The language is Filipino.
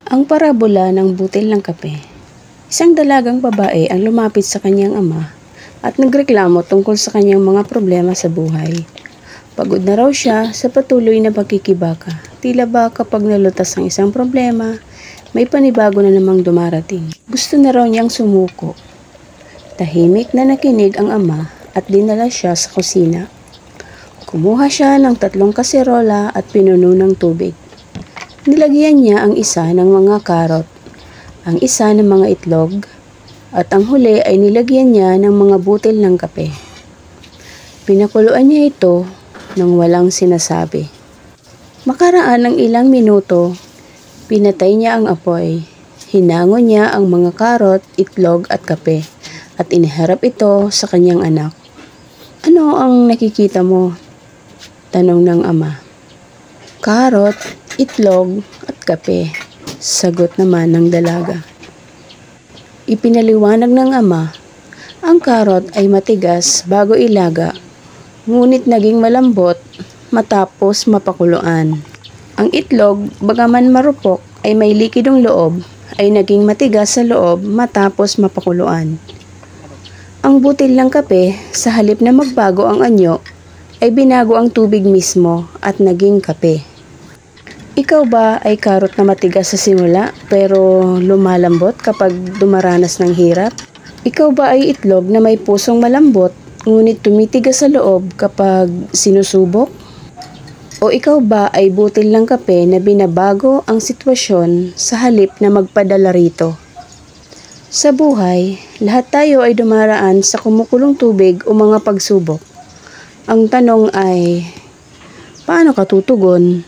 Ang parabola ng butil ng kape. Isang dalagang babae ang lumapit sa kanyang ama at nagreklamo tungkol sa kanyang mga problema sa buhay. Pagod na raw siya sa patuloy na pagkikibaka. Tila ba kapag nalutas ang isang problema, may panibago na namang dumarating. Gusto na raw niyang sumuko. Tahimik na nakinig ang ama at dinala siya sa kusina. Kumuha siya ng 3 kaserola at pinuno ng tubig. Nilagyan niya ang isa ng mga karot, ang isa ng mga itlog, at ang huli ay nilagyan niya ng mga butil ng kape. Pinakuluan niya ito nang walang sinasabi. Makaraan ng ilang minuto, pinatay niya ang apoy. Hinangon niya ang mga karot, itlog at kape at iniharap ito sa kanyang anak. "Ano ang nakikita mo?" tanong ng ama. "Karot, itlog at kape," sagot naman ng dalaga. Ipinaliwanag ng ama, ang karot ay matigas bago ilaga, ngunit naging malambot matapos mapakuluan. Ang itlog, bagaman marupok ay may likidong loob, ay naging matigas sa loob matapos mapakuluan. Ang butil ng kape, sa halip na magbago ang anyo, ay binago ang tubig mismo at naging kape. Ikaw ba ay karot na matigas sa simula pero lumalambot kapag dumaranas ng hirap? Ikaw ba ay itlog na may pusong malambot ngunit tumitigas sa loob kapag sinusubok? O ikaw ba ay butil ng kape na binabago ang sitwasyon sa halip na magpadala rito? Sa buhay, lahat tayo ay dumaraan sa kumukulong tubig o mga pagsubok. Ang tanong ay, paano ka tutugon?